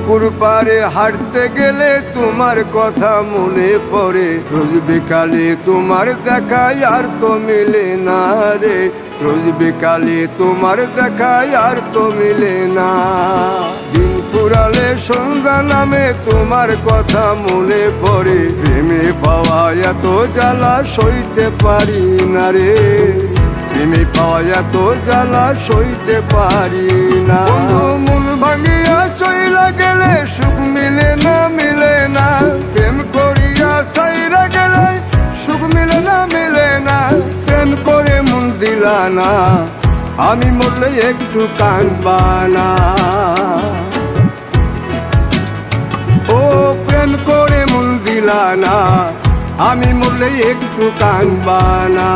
পুকুর পাড়ে হাঁটতে গেলে তোমার কথা মনে পড়ে, রোজ বিকালে তোমার দেখায় আর তো মিলে না রে, রোজ বিকালে তোমার দেখায় আর তো মিলে না। দিন ফুরালে সন্ধ্যা নামে তোমার কথা মনে পড়ে, প্রেমে পাওয়া এত জ্বালা সইতে পারি না রে, প্রেমে পাওয়া এত জ্বালা সইতে পারি না। মন ভাঙিয়া চইলা গেলে সুখ মিলে না, মিলে না, প্রেম করিয়া সাইরা গেলে সুখ মিলে না, মিলে না, প্রেম করে মন দিলা না, আমি মরলে একটু কাঁদবা না। ও প্রেম করে মন দিলা না, আমি মরলে একটু কাঁদবা না।